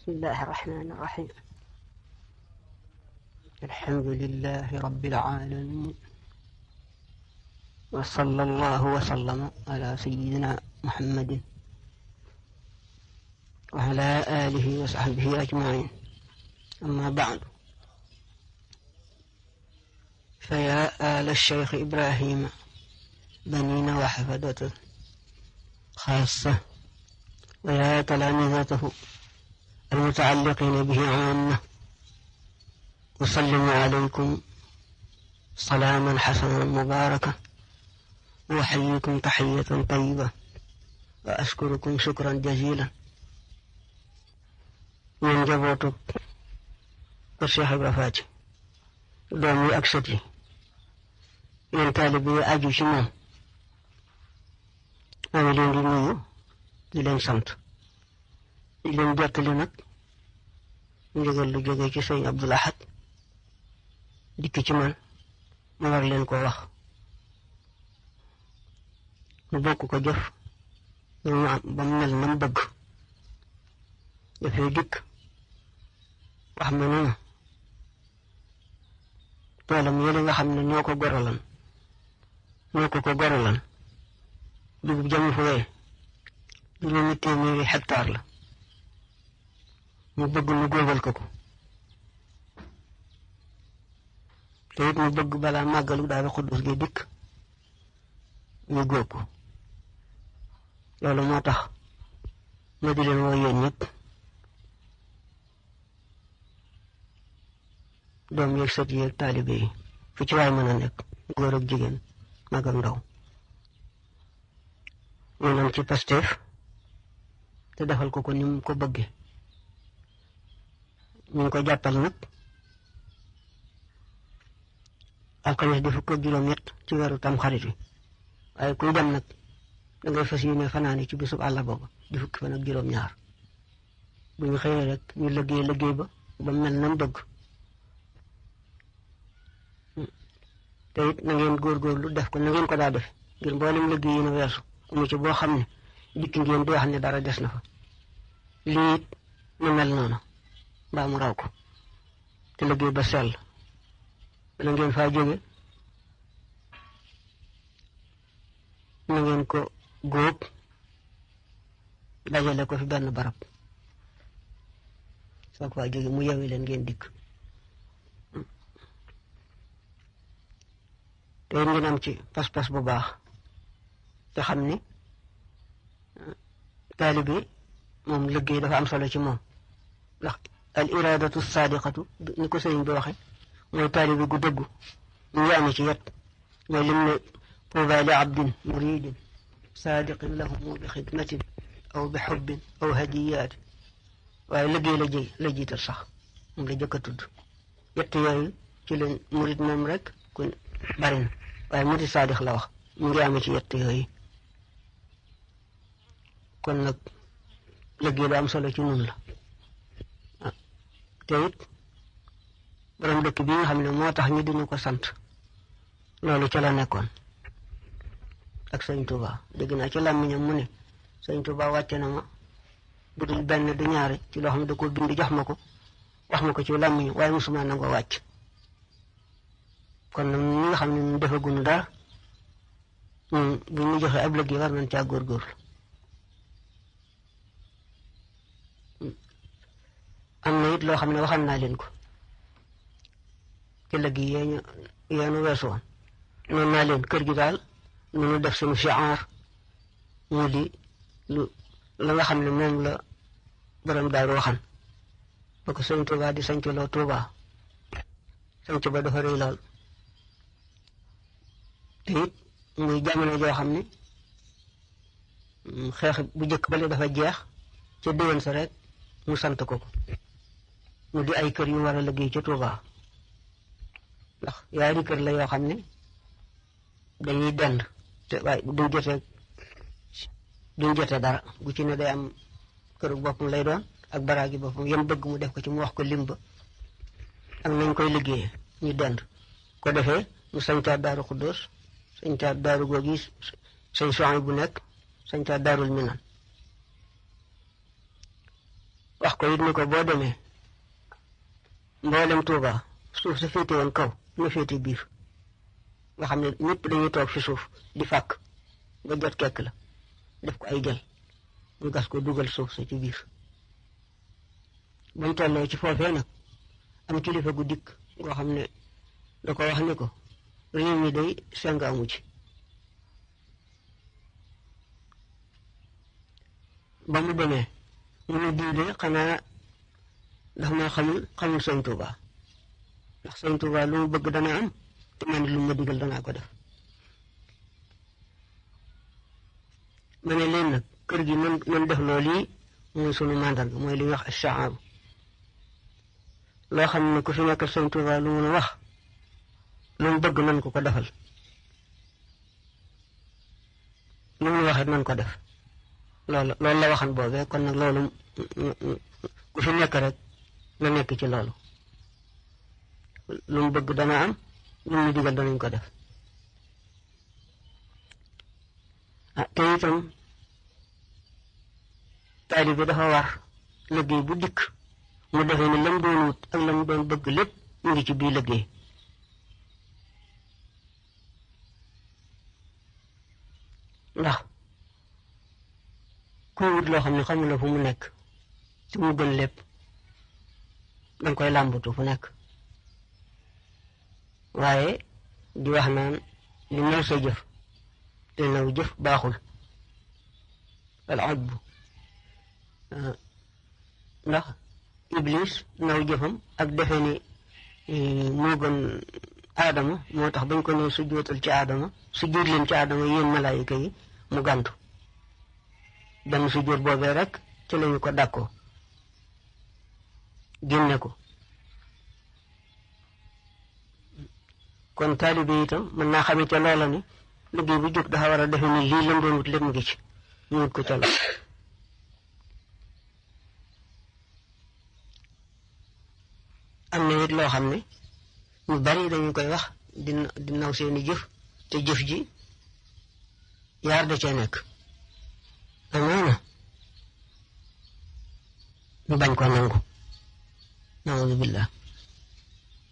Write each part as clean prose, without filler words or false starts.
بسم الله الرحمن الرحيم. الحمد لله رب العالمين، وصلى الله وسلم على سيدنا محمد وعلى آله وصحبه أجمعين. أما بعد، فيا آل الشيخ إبراهيم بنين وحفدته خاصة، ويا تلامذته المتعلقين به عامة، أسلم عليكم سلاما حسنا مباركا، وأحييكم تحية طيبة، وأشكركم شكرا جزيلا. من جبوتك الشيخ Ibra Faty doom yi ak sët yi, yéen taalibe yi aju ci moom, maa ngi leen di nuyu di leen sant, di leen jottali nag ndigal lu jóge ci sëñ Abdul Ahad dikk ci man, ma war leen ko wax, mu bokk ko jëf ba mu mel na mu bëgg. dafay dikk wax ma ne toolam yële nga xam ne ñoo ko gorolan dugub jamu fu wee juróomi téeméeri hectare la, mu bëgg mu góobal ko te it mu bëgg balaa màggalu Daaru Xuddus gi dikk ñu góob ko. loolu moo tax ma di leen woo yéen ñëpp, doom yeeg sët yeeg taalibe yi, fu ci waay mën a nekk, góor ak jigéen, mag ak ndaw, ñu nam ci Pastef te defal ko ni mu ko bëgge. ñu ngi ko jàppal nag alxames di fukk ak juróom-ñett ci weeru Tamxarit wi, waaye kuy dem nag da ngay fas yéene fanaani ci bisub àlla booba di fukki fan ak juróom-ñaar. bu ñu xëyee rek ñu liggéey ba mel na mu bëgg. te it na ngeen góorgóorlu def ko na ngeen ko daa def, ngir mboolem liggéey yi na weesu amu ci boo xam ne dikk ngeen di wax ne dara des na fa. lii it na mel noonu mbaa mu raw ko, te liggéey ba sell. na ngeen faa jóge na ngeen ko góob dajale ko fi benn barab, soo ko faa jóge mu yewi leen ngeen dikk. te ngeen am ci pas-pas bu baax, te xam ni taalibe moom liggéey dafa am solo ci moom, ndax al iradatu sadiqatu ni ko sëriñ bi waxe mooy taalibe gu dëggu. ñu ngi amee ci yet mooy lim ne tuuba li abdin muridin sadiqin lahumu bi xidmatin aw bi xubbin aw hadiyaati. waaye liggéey la jiital sax, moom la jëkk a tudd. yett yooyu ci leen murid moom rek ku bari na, waaye murid saadix la wax. ñu ngi amee ci yett yooyu. kon nag liggéey lu am solo ci nun la. te it borom dëkk bi nga xam ne moo tax ñu dina ko sant, loolu ca la nekkoon ak sëñ Touba. dégg naa ci làmmiñam mu ne sëñ Touba wàcce na ma bu dul benn du ñaari ci loo xam ne da ko bind jox ma ko, wax ma ko ci làmmiñam, waaye musuma nangoo wàcc. kon nag ñi nga xam ne ñu defaguñu dara, bu ñu joxe ab liggéey war nañ caa góorgóorlu. am na it loo xam ne waxal naa leen ko ci liggéey yeenu weesu woon. noonu naa leen kër gi daal nu ñu def suñu shi'aar mu di la nga xam ne moom la borom daaru waxan ba ko sëñ Tuuba di sanc loo Tuuba. sanc ba dafa rëy lool, te it muy jamono joo xam ne xeex bu njëkk bale dafa jeex ca déwén sa rek mu sant ko mu di ay kër yu war a liggéey ca Tuuba. ndax yaari kër la yoo xam ne dañuy dend te waaye duñ jotee dara. bu ci ne day am këru boppam lay doon ak baraagi boppam, yéen bëgg mu def ko ci mu wax ko limba ak nañ koy liggéeyee ñu dend. ko defee mu sañtaat Daaru Xuddus, sañtaat daaru googi sëñ Suhaybu bu nekk, sañtaat Daarul Minan. wax ko it ni ko boo demee mboolem Tuuba suuf sa féete woon kaw na féete biir nga xam ne ñëpp dañuy toog fi suuf di fàkk nga jot kekk la def ko ay jël ñu gas ko dugal suuf sa ci biir bañ tolloo ci foofee nag am kilifa gu dikk ngoo xam ne da ko wax ni ko réew mi day seng amu ci ba mu demee mu ne diide xanaa ndax ma xamul sëñ Tuuba ndax sëñ Tuuba lu mu bëgg dana am te man lu ma digal danaa ko def ma ne leen nag kër gi man def loolu yi mooy sunu màndarga mooy li ñuy wax ashaaru loo xam ne ku fi nekk sëñ Tuuba lu mun a wax lu mu bëgg nan ko defal lu mu waxee nan ko def loolu la waxan boobee kon nag loolu ku fi nekk rek na nekk ci loolu lu mu bëgg dana am lu mu digal danañ ko def te itam taalibe bi dafa war liggéey bu dikk mu defee ni lam doon wut ak lam doon bëgg lépp mu ngi ci biir liggéey ndax kuy wut loo xam ne xamuloo fu mu nekk ci mu gën lépp danga koy làmbatu fu nekk waaye di wax naan li naw sa jëf te naw jëf baaxul al ajbu ndax iblis naw jëfam ak defe ni moo gën aadama moo tax bañ ko ne sujjóotal ci aadama sujjóot leen ci aadama yéen malaayika yi mu gàntu benn sujjóot boobee rek ci lañu ko dàkkoo génne ko kon taalibe itam mën naa xamee ca loola ni liggéey bu jóg dafa war a defe ni lii lam doon wut lépp ngi ci ñu wut ko ca la am na it loo xam ne ñu bari dañu koy wax di naw seeni jëf te jëf ji yaar da cee nekk amaana ñu bañ ko nangu nauzu billah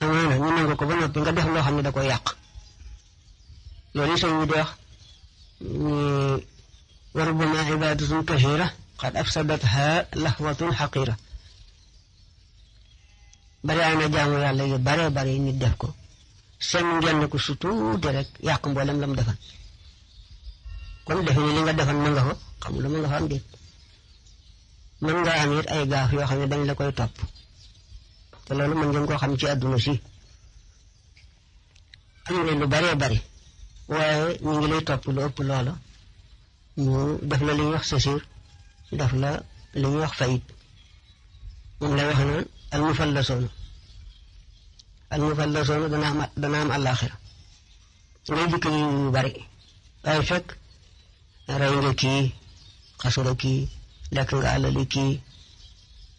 amaana ñu nangu ko ba noppi nga def loo xam ne da koy yàq loolu sëñ bi di wax wa rubbama ibadatun kathira qad afsadatha lahwatun xaqira bari ana jaamu yàlla yu bare bare nit def ko seen ngeen ko su tuuti rek yàq mboolem lam defan kon defe ni li nga defan ma nga fa xamul ma nga fa am déet mën nga am it ay gaaf yoo xam ne dañ la koy topp te loolu mën ngeen koo xam ci àdduna si am nga lu baree bari waaye ñu ngi lay topp lu ëpp loola ñu def la li ñuy wax sasir def la li ñuy wax fayit moom lay wax naan al mufallasoona dana am àllaaxira ngay dikk yu bari waaye fekk rey nga kii xasu nga kii lekk nga alali kii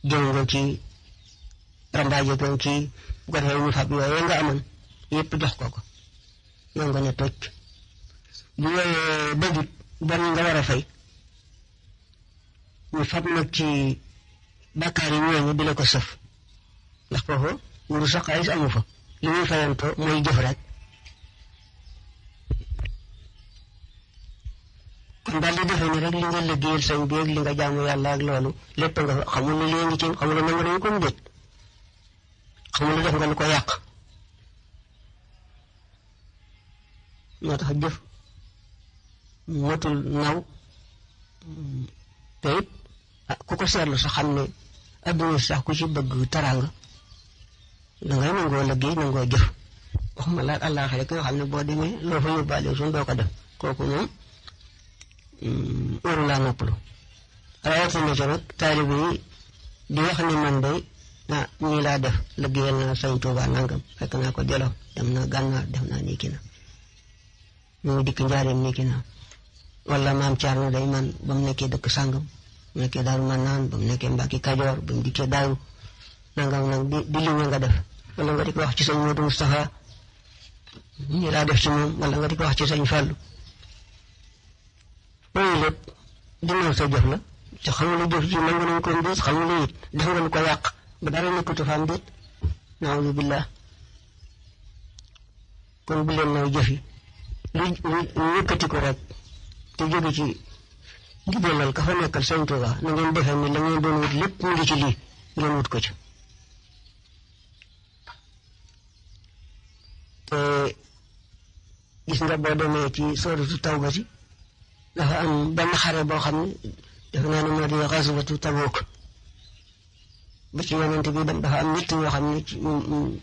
jëw nga kii rambaaje ko kii bu ko defee ñu fab yooyu nga amoon yëpp jox ko yow nga ne toj bu yooyee dajut ban nga war a fay ñu fab nag ci bàkkaar yi ñooñu di la ko sëf ndax foofu nguuru sax xaalis amu fa li muy fayantoo mooy jëf rek kon daal di defee ni rek li nga liggéeyal sañ bi ak li nga jaamu yàlla ak loolu lépp nga fa xamul ne lii ngi ci xamul ne nangu dañu ko mu déet xamul ne def nga lu ko yàq moo tax jëf motul naw te it ku ko seetlu sax xam ne adduna sax ku ci bëgg taraanga dangay nangoo liggéey nangoo jëf waxuma laat àllaaxira rek nga xam ne boo demee loo fa yóbbaale suñ doo ko def kooku moom waru laa noppalu rawatina ci nag taalibe yi di wax ni man day ñii laa def liggéeyal naa Sëñ Tuubaa nangam fekk naa ko Jolof dem na Gànnaar def naa nii ki na ñu ngi dikk Njaaréem nii ki na wala maam Thierno day man ba mu nekkee dëkk sàngam mu nekkee Daaru Manaan ba mu nekkee Mbàkke Kajoor ba mu dikkee Daaru nangam nag di liggéey nga def wala nga di ko wax ci sëñ Modou Moustapha ñii laa def ci moom wala nga di ko wax ci sëñ Fàllu loolu lépp ginnaaw sa jëf la te xamul jëf ji nangu nañ ko mbir xamul it def nga lu ko yàq ba dara nekkatu fa am déet naawuzu billah kon bu leen naw jëf yi lu yëkkati ko rek te jóge ci ndigalal ka fa nekkal Sëñ Tuubaa na ngeen defee ni la ngeen doon wut lépp mu ngi ci lii ngeen wut ko ci te gis nga boo demee ci sooratu Tawba si dafa am benn xare boo xam ne defe naa ne moo di xaswatu Tabuk ba ci yonent bi dem dafa am nit ñoo xam ne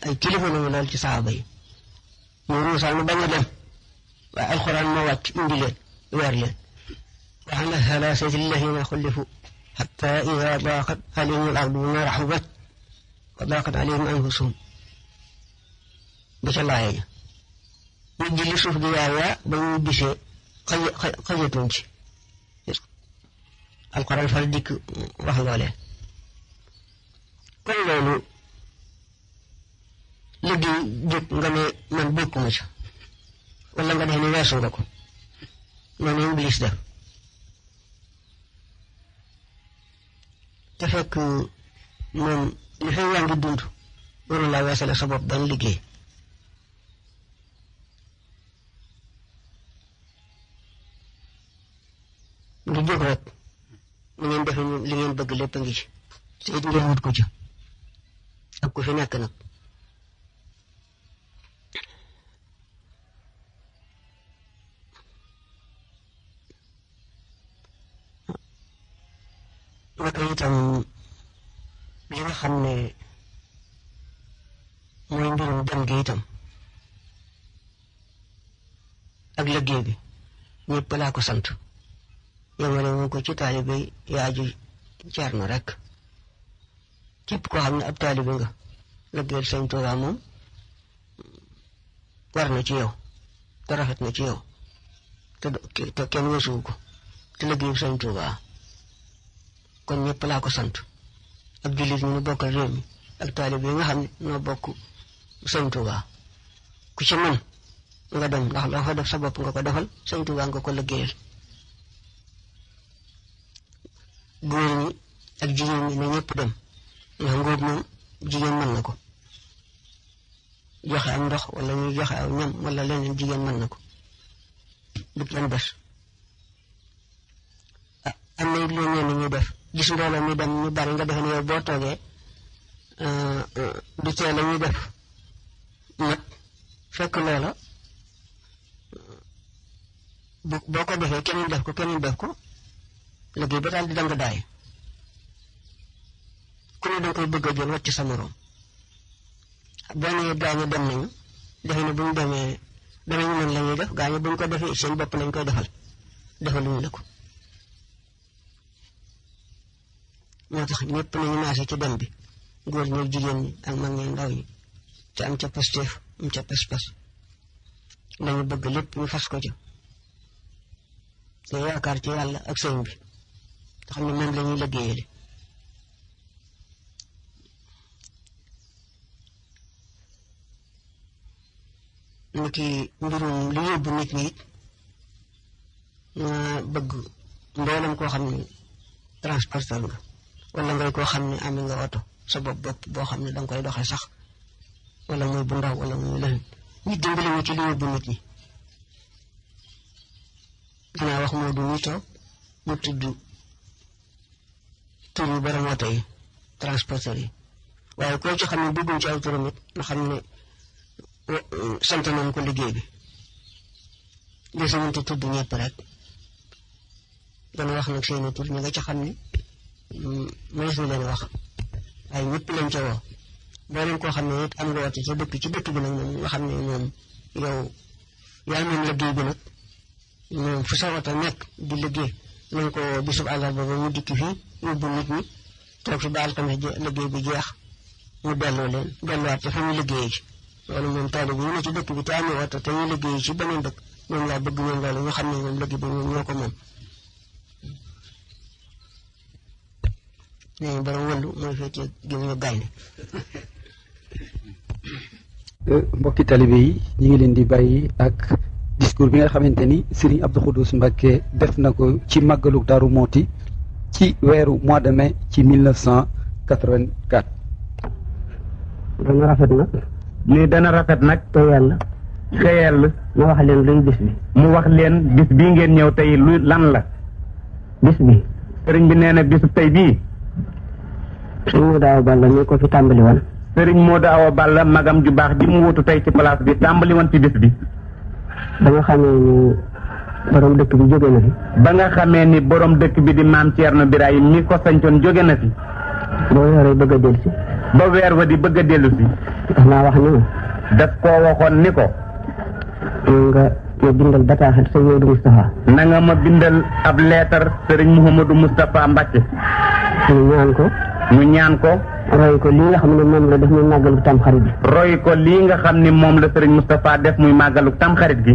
ay kilifa lañu lool ci saaba yi ñu Muusaa ñu bañ a dem waaye alxuraan moo wàcc indi leen weer leen wa ala thalathati alladhina xulifu hatta ida daqat alayhim al-ardu bima raxubat wa daqat alayhim anfusuhum ba ca laaya ja ñu julli suuf di yaayaa ba ñu gisee xajatuñ ci alxuraan far dikk wax loolee kon loolu liggéey jóg nga ne man bokkuma ca wala nga def ni weesu nga ko noonu Iblis def te fekk moom li fay yaa ngi dund waru laa weesale sa bopp benn liggéey nga jóg rek mu ngeen defe li ngeen bëgg lépp a ngi ci te it ngeen wut ko ca ak ku fi nekk nag naka itam li nga xam ne mooy mbirum dem gi itam ak liggéey bi ñëpp laa ko sant yamale mu ko ci taalibe yaa ji Ceerno rek képp koo xam ne ab taalibe nga liggéeyal Sëñ Tuubaa moom war na ci yow te rafet na ci yow te kenn weesuwu ko te liggéeyal Sëñ Tuubaa kon ñëpp laa ko sant ak jullit ñu bokkal réew mi ak taalibe yi nga xam ne noo bokk Sëñ Tuubaa ku ci mën nga dem ndax loo fa def sa bopp nga ko defal Sëñ Tuubaa nga ko liggéeyal góor ñi ak jigéen ñi ne ñëpp dem ndax ngóob moom jigéen mën na ko joxe am ndox wala ñuy joxe aw ñam wala leneen jigéen mën na ko du kenn des am na it lu ñenn ñuy def gis mbooloo mi dem ñu bari nga defe ne yow boo toogee du tee la ñuy def nag fekk loola boo ko defee keneen def ko liggéey ba daal di danga daay ku ne danga koy bëgg a jël wàcc sa morom boo nee gaañu dem nañu defe ne bu ñu demee danañu mën la ñuy def gaañu bu ñu ko defee seen bopp lañ koy defaluñu la ko moo tax ñëpp nañu maase ci dem bi góor ñi jigéen ñi ak mag ñi ndaw ñi te am ca pasteef am ca pas-pas lañu bëgg lépp ñu fas ko ca te yaakaar ci yàlla ak sëñ bi te xam ne moom la ñuy liggéeyale ni ki mbirum li yóbbu nit ñi it nga bëgg mboolem koo xam ne transporteur nga wala ngay koo xam ne am nga oto sa bopp boo xam ne danga koy doxee sax wala muy bu ndaw wala muy leneen nit dimbali ñu ci li yóbbu nit ñi dinaa wax moo du ñu toog mu tudd tur yu borom oto yi transporteur yi waaye koo ci xam ne dugguñ ci aw turam it nga xam ne sant nañ ko liggéey bi desuñu tudd ñëpp rek dana wax nag seeni tur ñi nga ca xam ne mënees na leen wax waaye ñëpp lañ ca woo boo leen koo xam ne it am nga woote ca dëkk ci dëkk bi nag moom nga xam ne moom yow yaa moom liggéey bi nag moom fu sa oto nekk di liggéey nañ ko bisub àllarba ba mu dikki fii yóbbu nit ñi toog fi ba alxames liggéey bi jeex mu delloo leen delluwaat ca fa ñu liggéeyee ci loolu moom taalibe yi ne ci dëkk bi te amee oto te ñu liggéey ci beneen dëkk moom laa bëgg ñoom loolu ñu xam ne moom liggéey bi ñoom ñoo ko moom nee borom wëllu mooy fekkee gémmiñu gaynde mbokki taalibe yi ñu ngi leen di bàyyi ak discours bi nga xamante ni Serigne Abdou Khoudous Mbacké def na ko ci màggalu Daaru Mooti ci weeru mois de mai ci 1984. dana rafet nag. ni dana rafet nag. te yàlla. mu wax leen luy bis bi. mu wax leen bis bii ngeen ñëw tey lu lan la. bis bi. sëriñ bi nee na bisu tey bii. sëriñ Modou Awa Balla mi ko fi tàmbali woon. sëriñ Modou Awa Balla magam ju baax ji mu wutu tey ci place bi tàmbali woon ci bis bi. ba nga xamee ni borom dëkk bi jóge na fi. ba nga xamee ni borom dëkk bi di maam Thierno Birahim mi ko sañcoon jóge na fi. boo weeree bëgg a dellu si. ba weer wa di bëgg a dellu si. daf naa wax ni ma. daf koo waxoon ni ko. nga bindal bataaxal sëñ Modou Moustapha. na nga ma bindal ab leetar sëriñ Mouhamadou Moustapha Mbacke. ñu ñaan ko. roy ko lii nga xam ne moom la def muy màggalu tamxarit gi. roy ko lii nga xam ni moom la sëriñ Moustapha def muy màggalu tamxarit gi.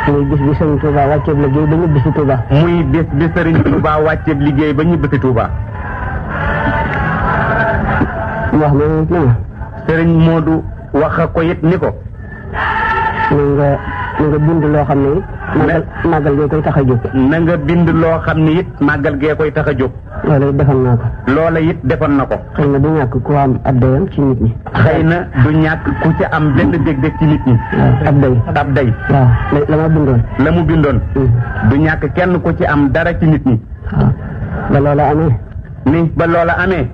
muy bis bi sëriñ Touba wàcceeb liggéey ba ñibbi si Touba. muy bis bi sëriñ Touba wàcceeb liggéey ba ñibbi si Touba. mu wax ne ma. sëriñ Modou wax ko it ni ko. na nga bind loo xam ne it. màggal gee koy tax a jóg. na nga bind loo xam ni it màggal gee koy tax a jóg. loola it defoon naa ko. loola it defoon na ko. xëy na du ñàkk ku am ab dayam ci nit ñi. xëy na du ñàkk ku ci am benn dég-dég ci nit ñi. waaw ab day. waaw la ma bindoon. la mu bindoon. du ñàkk kenn ku ci am dara ci nit ñi. waaw ba loola amee. ba loola amee.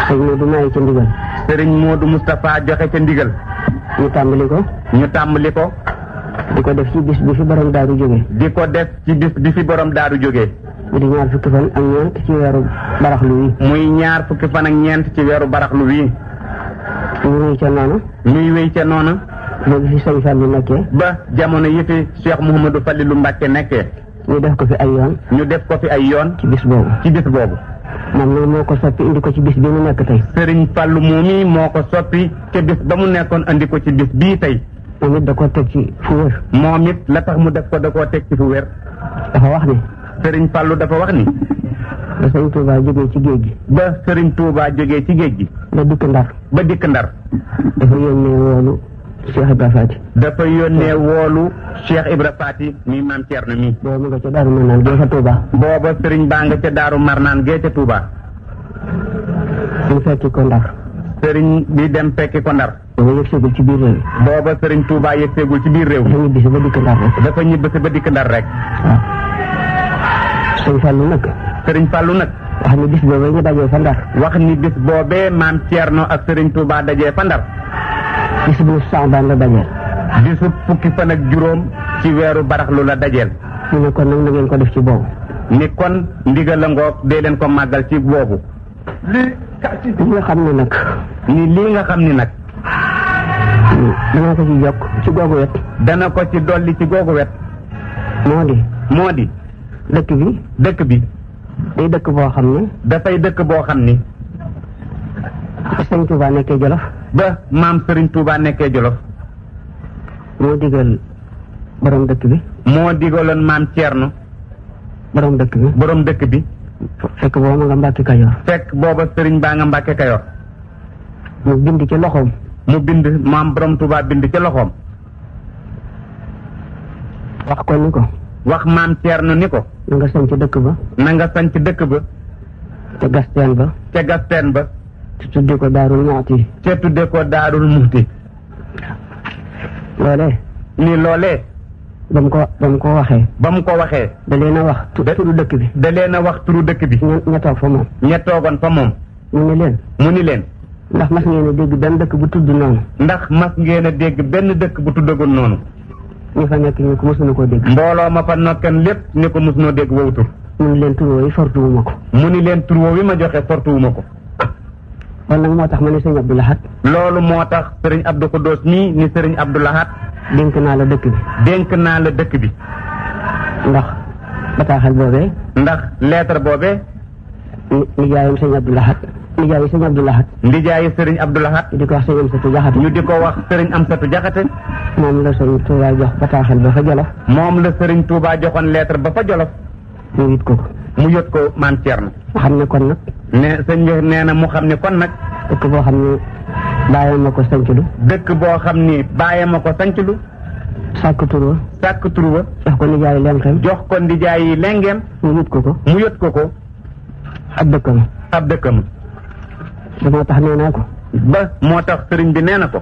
sëriñ Modou maye ca ndigal. sëriñ Modou Moustapha joxe ca ndigal. ñu tàmbali ko. di ko def ci bis bi fi borom daaru jógee. di ko def ci bis bi fi borom daaru jógee. mu di ñaar fukki fan ak ñeent ci weeru baraxlu wi. muy ñaar fukki fan ak ñeent ci weeru baraxlu wi. ñuy wéy ca noonu. ba bi fi sëñ Fallu nekkee. ba jamono yi fi Cheikh Mouhamadou Fallilou Mbacke nekkee. ñu def ko fi ay yoon. ci bis boobu. moom nag moo ko soppi indi ko ci bis bi mu nekk tey. Sëriñ Fallu moomi moo ko soppi ca bis ba mu nekkoon indi ko ci bis bii tey. moom it da koo teg ci fu wér. moom it la tax mu def ko da koo teg ci fu wér. dafa wax ni. Sëriñ Fallu dafa wax ni. ba Sëriñ Touba jógee ci géej gi. ba Sëriñ Touba jógee ci géej gi. ba dikk Ndar. dafa yónnee woolu Cheikh Ibra Fati. dafa yónnee woolu Cheikh Ibra Fati mi maam Thierno mi. booba mu nga ca Daaru Marnaan gee ca Touba. booba sëriñ baa nga ca Daaru Marnaan gee ca Touba. mu fekki ko Ndar. sëriñ bi dem fekki ko Ndar. booba yëgseegul ci biir réew mi. booba sëriñ Touba yëgseegul ci biir réew mi. dafa ñibbisi ba dikk Ndar rek. waaw. sëriñ Fallu nag. wax ni bis boobee ñu dajee fa Ndar. wax ni bis boobee maam Thierno ak sëriñ Touba dajee fa Ndar. bisu bu Saabaan la dajeel. bisu fukki fan ak juróom ci weeru baraxlu la dajeel. ñu ne kon nag na ngeen ko def ci boobu. ni kon ndigal la ngoog dee leen ko màggal ci boobu. lii nga xam ne nag. lii nga xam ni nag. dana ko ci yokk ci googu wet. dana ko ci dolli ci googu wet. moo di. dëkk bi. day dëkk boo xam ne. dafay dëkk boo xam ni. Sëriñ Touba nekkee Jolof. ba maam Sëriñ Touba nekkee Jolof. moo digal borom dëkk bi. moo digaloon maam Thierno. borom dëkk bi. fekk booba ma nga Mbàkke Kajoor. fekk booba sëriñ baa nga Mbàkke Kajoor. mu bind ci loxoom. maam borom Touba bind ci loxoom. wax ko ni ko. wax maam Thierno ni ko. na nga sanc dëkk ba. ca gasteen ba. te tudde ko Daarul Muxti. loolee. ba mu ko waxee. da leen a wax turu dëkk bi. ña toog fa moom. ña toogoon fa moom. mu ni leen. ndax mas ngeen a dégg benn dëkk bu tudd noonu. noonu. ñu fa nekk ñu ko mësuñu koo dégg. mbooloo ma fa nokkan lépp ni ko mësunoo dégg woowu tur. mu ni leen tur woowu fortuwuma ko. ma joxe fortuwuma ko. kon nag moo tax ma ne sëriñ Abdou Lahad. loolu moo tax sëriñ Abdou Khoudous nii ni sëriñ Abdou Lahad. dénk naa la dëkk bi. ndax bataaxal boobee. ndax lettre boobee. nijaayam sëriñ Abdou Lahad. ndijaayi sëriñ Abdou Lahad. di ko wax sëriñ Amsatu Jaxate. ñu di ko wax sëriñ Amsatu Jaxate. moom la sëriñ Touba jox bataaxal ba fa Jolof. moom la sëriñ Touba joxoon lettre ba fa Jolof. mu yët ko maam Thierno. xam ne kon nag. sëñ bi nee na mu xam ne kon nag. dëkk boo xam ni bàyyam ma ko sanclu. sàkk tur wa. sàkk tur wa. jox ko nijaay lengeem. jox ko nijaay lengeem. mu yët ko ko. mu yët ko ko. ab dëkkam. ab dëkkam. ba moo tax nee naa ko. ba moo tax sëriñ bi nee na ko.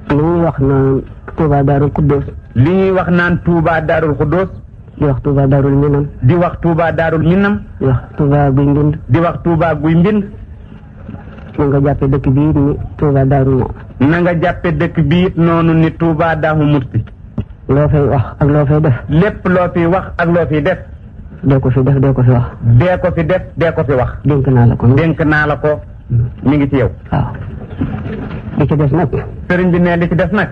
li ñuy wax naan Touba Darou Khoudoss. li ñuy wax naan Touba Darou Khoudoss. di wax Touba Darou Minam. di wax Touba Darou Minam. di wax Touba Guy Mbind. di wax Touba Guy Mbind. na nga jàppe dëkk bii ni Touba Darou Mo. na nga jàppe dëkk bii it noonu ni Touba Darou Mouhty. loo fay wax ak loo fay def. lépp loo fi wax ak loo fi def. dee ko fi def dee ko fi wax. dee ko fi def dee ko fi wax. dénk naa la ko. dénk naa la ko. mi ngi ci yow. waaw. li ci des nag. sëriñ bi ne li ci des nag.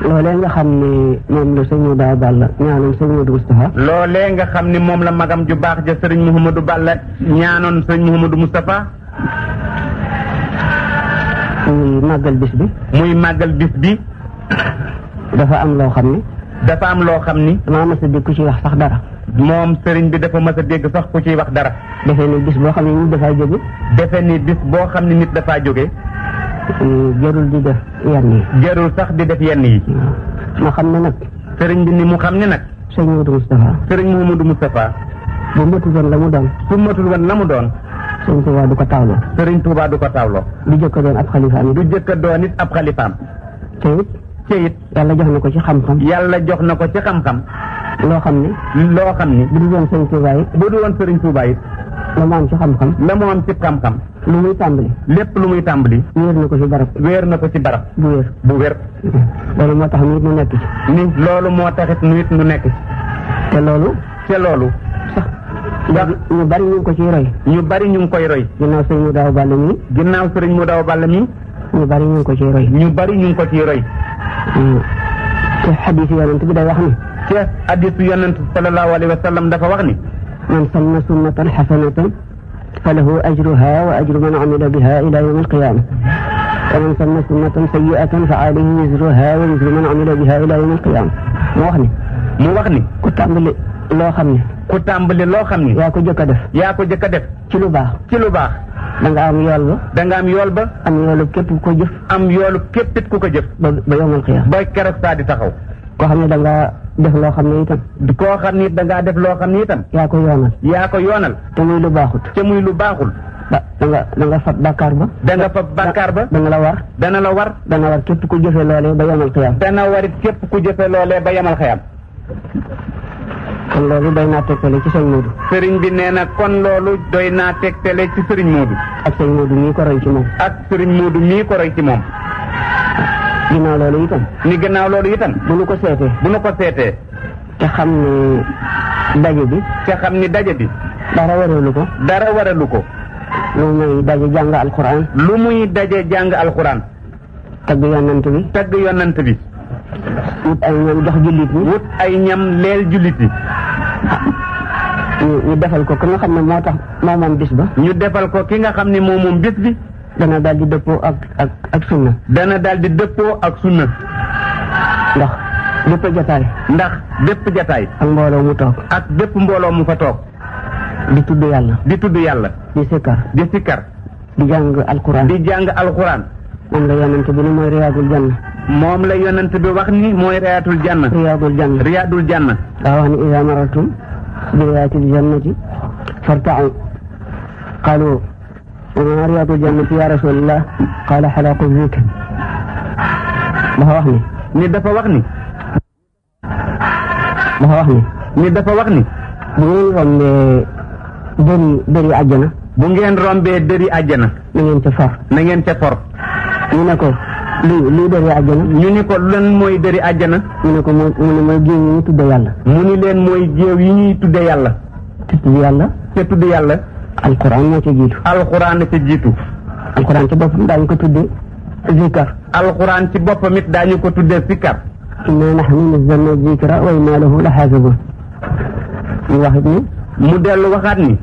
loolee nga xam ne moom la sëñ Modou Balla ñaanoon sëñ Modou Moustapha. loolee nga xam ni moom la magam ju baax ja sëriñ Mouhamadou Balla ñaanoon sëriñ Mouhamadou Moustapha. muy màggal bis bi. muy màggal bis bi. dafa am loo xam ne. dafa am loo xam ni. damaa mës a dégg ku ci wax sax dara. moom sëriñ bi dafa mës a dégg sax ku ciy wax dara. defe ni bis boo xam ne nit dafaa jóge. defe ni bis boo xam ne nit dafaa jóge. jarul di def yenn yi. jarul sax di def yenn yi. ma xam ne nag. sëriñ bi ni mu xam ne nag. sëñ Modou Moustapha. sëriñ Mouhamadou Moustapha. bu matul woon la mu doon. su matul woon la mu doon. sëñ Touba du ko tawloo. sëriñ Touba du ko tawloo. du jëkk a doon ab xalifaam. du jëkk a doon it ab xalifaam. te it. te it. yàlla jox na ko ci xam-xam. yàlla jox na ko ci xam-xam. loo xam ne. loo xam ni. bu du woon sëñ Touba it. bu du woon sëriñ Touba it. la mu am ci xam-xam. la mu am ci xam-xam. lu muy tàmbali. lépp lu muy tàmbali. wéer na ko ci barab. wéer na ko ci barab. bu wér. bu wér. loolu moo tax nit mu nekk ci. ni loolu moo taxit nit mu nekk ci. te loolu. te loolu. sax. ñu bari ñu ngi ko ciy roy. ñu bari ñu ngi koy roy. ginnaaw sëñ Modou Balla mi. ginnaaw sëriñ Modou Balla mi. ñu bari ñu ngi ko ciy roy. ñu bari ñu ngi ko ciy roy. te xadiis yonent bi day wax ni. te hadiisu yonent sallallahu alayhi wa sallam dafa wax ni. man sanna sunnatan xasanatan falahu ajruha wa ajru man amila biha ila yawm alqiyama wa man sanna sunnatan sayyi'atan fa alayhi wizruha wa wizru man amila biha ila yawm alqiyama mu wax ni ku tàmbali loo xam ne. ku tàmbali loo xam ni. yaa ko jëkk a def. yaa ko jëkk a def. ci lu baax. ci lu baax. da nga am yool ba. da nga am yool ba. am yoolu képp ku ko jëf. am yoolu képp it ku ko jëf. ba yawmal qiyaama. ba keroog saa di taxaw. koo xam ne da ngaa def loo xam ne itam. koo xam ni da ngaa def loo xam ni itam. yaa ko yoonal. yaa ko yoonal. te muy lu baaxut. te muy lu baaxul. da nga fab bàkkaar ba. da nga fab bàkkaar ba. dana la war. dana la war. dana war képp ku jëfe loolee ba yawmal qiyaama. dana warit képp ku jëfe loolee ba yamal xiyam. kon loolu doy naa tegtale ci sëñ Modou. sëriñ bi nee na kon loolu doy naa tegtale ci sëriñ Modou. ak sëñ Modou mii ko roy ci moom. ak sëriñ Modou mii ko roy ci moom. ginnaaw loolu itam. ni ginnaaw loolu itam. bu nu ko seetee. bu nu ko seetee. te xam ne daje bi. te xam ni daje bi. dara waralu ko. dara waralu ko. lu muy daje jàng alquran. lu muy daje jàng alquran. tagg yonent bi. tagg yonent bi. wut ay ñam jox jullit ñi. wut ay ñam leel jullit yi. ñu defal ko ki nga xam ne moo tax moom bis ba. ñu defal ko ki nga xam ne moom bis bi. dana daal di dëppoo ak sunna. dana daal di dëppoo ak sunna. ndax bépp jataay. ndax bépp jataay. ak mbooloo mu toog. ak bépp mbooloo mu fa toog. di tudd yàlla. di tudd yàlla. di sikkar. di sikkar. di jàng alquran. di jàng alquran. moom la yonent bi ni mooy riyaadul janna. moom la yonent bi wax ni mooy riyaadul janna. riyaadul janna. riyaadul janna. daa wax ni idaa marartum bi riyaadil jannati farta'u qaalu wa maa riyaadul jannati ya rasulallah qaala halaqu zikr. dafa wax ni. dafa wax ni. dafa wax ni. dafa wax ni. bu ngeen rombee dëri àjjana. bu ngeen rombee dëri àjjana. na ngeen ca for. na ngeen ca for. ñu ne ko lii dëri àjjana. ñu ni ko lan mooy dëri àjjana. ñu ne ko mu ne mooy géew yi ñuy tudde yàlla. mu ni leen mooy géew yi ñuy tudde yàlla. te tudd yàlla. te tudd yàlla. alquran moo ca jiitu. alquran ca jiitu. alquran ci boppam daañu ko tudde zikar. alquran ci boppam it daañu ko tudde zikar. inna nahnu nazzalna zikra wa inna lahu la xaafidun. ñu wax it ni. mu dellu waxaat ni.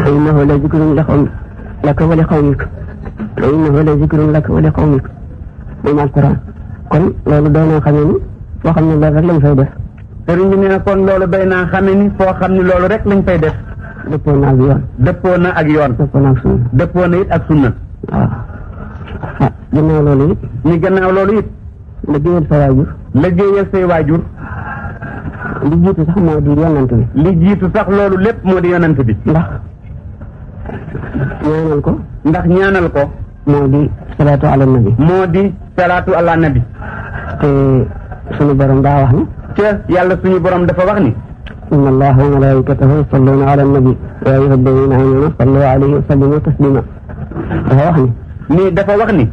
wa innahu la zikrun laka wa li qawmika. wa innahu la zikrun laka wa li qawmika. moom alquran. kon loolu doy naa xamee ni foo xam ne loolu rek lañ fay def. sëriñ bi nee na kon loolu doy naa xamee ni foo xam ne loolu rek lañ fay def. dëppoo na ak yoon. dëppoo na ak yoon. dëppoo na ak sunna. dëppoo na it ak sunna. waaw. ah ginnaaw loolu it. ñu gannaaw loolu it. liggéeyal sa waajur. liggéeyal say waajur. li jiitu sax moo di yonent bi. li jiitu sax loolu lépp moo di yonent bi. ndax ñaanal ko. ndax ñaanal ko. moo di salaatu ala nabi. moo di salaatu ala nabi. te suñu borom daa wax ni. te yàlla suñu borom dafa wax ni. inna allaha wa malaikatahu yusalluna ala nabi ya ayyuha alladhina amanu sallu alayhi wa sallimu taslima. dafa wax ni. nii dafa wax ni.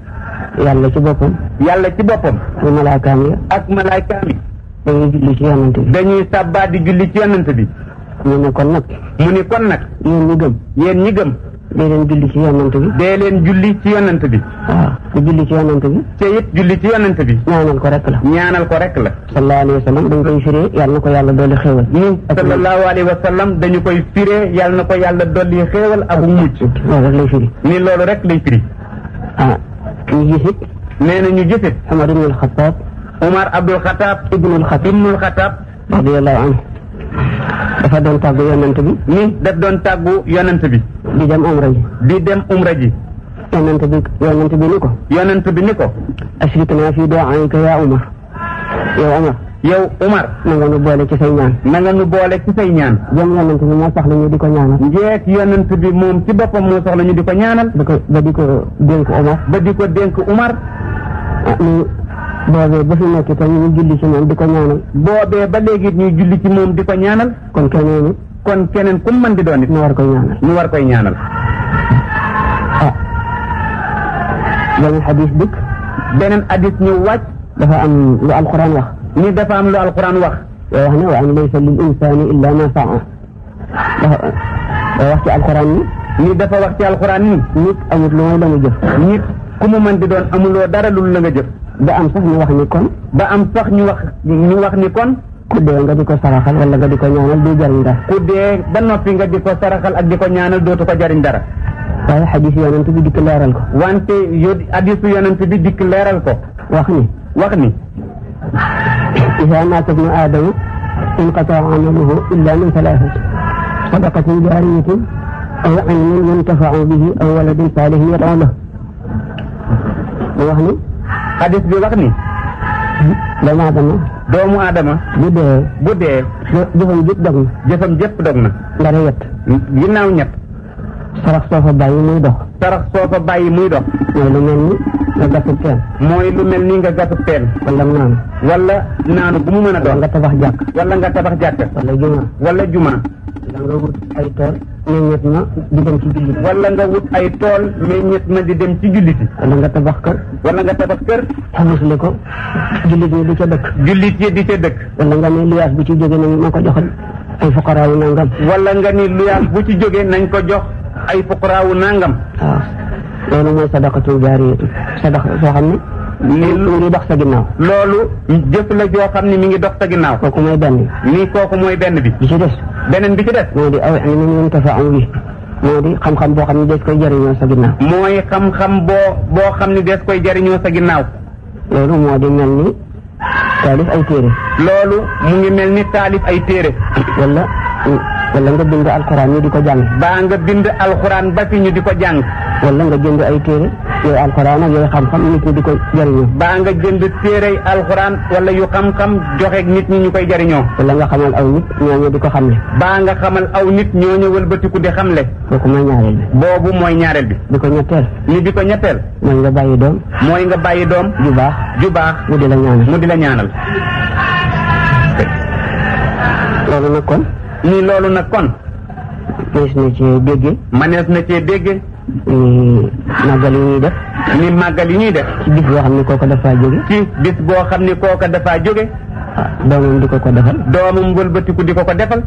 yàlla ci boppam. yàlla ci boppam. ak malaakaam ya. ak malaakaam yi. dañuy julli ci yonent bi. dañuy sàbbaa di julli ci yonent bi. mu ne kon nag. mu ni kon nag. yéen ñi gëm. yéen ñi gëm. dee leen julli ci yonent bi. dee leen julli ci yonent bi. waaw ku julli ci yonent bi. te it julli ci yonent bi. ñaanal ko rek la. ñaanal ko rek la. sallallahu alayhi wa sallam dañ koy firee yàlla na ko yàlla dolli xéewal. sallallahu alayhi wa sallam dañu koy firee yàlla na ko yàlla dolli xéewal ak mucc. loolu rek lay firi. ni loolu rek lay firi. ah ñu gisit. nee na ñu gisit. Umar ibnul Xataab. Umar Abdul Xataab. ibnul Xataab. radiyallahu anhu. dafa doon tàggu yonent bi. ni daf doon tàggu yonent bi. di dem umra ji. di dem umra ji. yonent bi ni ko. yonent bi ni ko. ashrikna fi du'aika ya Umar. yow Umar. yow Umar. na nga nu boole ci say ñaan. na nga nu boole ci say ñaan. jëm yonent bi moo soxla ñu di ko ñaanal. njeet yonent bi moom ci boppam moo soxla ñu di ko ñaanal. ba di ko dénk Umar. ba di ko dénk Umar. boobee ba fi nekk te ñu julli ci moom di ko ñaanal. boobee ba léegi ñuy julli ci moom di ko ñaanal. kon keneen ku mën di doon it. ñu war koy ñaanal. ñu war koy ñaanal. beneen xadis dikk. beneen xadis ñëw wàcc. dafa am lu alquran wax. ni dafa am lu alquran wax. yoo wax ne wa an laysa lil insani illa ma saa. dafa wax ci alquran ni dafa wax ci alquran ni. nit amut lu mooy la mu jëf. nit ku mu mën di doon amuloo dara lu la nga jëf. ba am sax ñu wax ni kon. ba am sax ñu wax ni kon. ku dee nga di ko saraxal wala nga di ko ñaanal du jariñ dara. ku dee ba noppi nga di ko saraxal ak di ko ñaanal dootu ko jariñ dara. waaye xadisu yonent bi dikk leeral ko. wante xadisu yonent bi dikk leeral ko. wax ni. iza maata ibnu aadama inqata'a amaluhu illa min thalaathatin sadaqatin jaariyatin aw ilmin yuntafa'u bihi aw waladin saalihin yad'u lahu. mu wax ni. xadis bi wax ni. doomu aadama. bu dee. jëfam jëpp dog na. ndara yett. ginnaaw ñett. sarax soo fa bàyyi muy dox. mooy lu mel ni nga gasub teen. wala naanu bu mu mën a doon. wala nga tabax jàkk. wala juma. wala nga wut ay tool meññet ma di dem ci jullit. wala nga wut ay tool meññet ma di dem ci julliti. wala nga tabax kër. xamusle ko jullit yi di ca dëkk. wala nga ne luyaas bu ci jóge nañ ma ko joxal ay fuqaraawu nangam. wala nga ni luyaas bu ci jóge nañ ko jox ay fuqaraawu nangam. waaw loolu mooy sadaqatu jaariyatu. sadaqa soo xam ne. mi ngi dox sa ginnaaw. loolu jëf la joo xam ne mi ngi dox sa ginnaaw. kooku mooy benn. kooku mooy benn bi. bi ci des. beneen bi ci des. moo di aw ilmin yuntafa'u bihi. moo di xam-xam boo xam ne des koy jariñoo sa ginnaaw. mooy xam-xam boo xam ne des koy jariñoo sa ginnaaw. loolu moo di mel ni taalif ay téere. loolu mu ngi mel ni taalif ay téere. wala nga bind alxuraan ñu di ko jàng. baa nga bind alxuraan ba fi ñu di ko jàng. wala nga jënd ay téere yooyu alxuraan ak yooyu xam-xam nit ñi di ko jariñoo. baa nga jënd téerey alxuraan wala yu xam-xam joxe nit ñi ñu koy jariñoo. wala nga xamal aw nit ñooñu di ko xamle. baa nga xamal aw nit ñooñu wëlbatiku di xamle. kooku mooy ñaareel bi. boobu mooy ñaareel bi. di ko ñetteel. mooy nga bàyyi doom. ju baax. mu di la ñaanal. loolu nag kon. manees na cee dégge. màggal yi ñuy def. màggal yi ñuy def. ci bis boo xam ne kooka dafaa jóge. doomam di ko defal. doomam wëlbatiku di ko defal.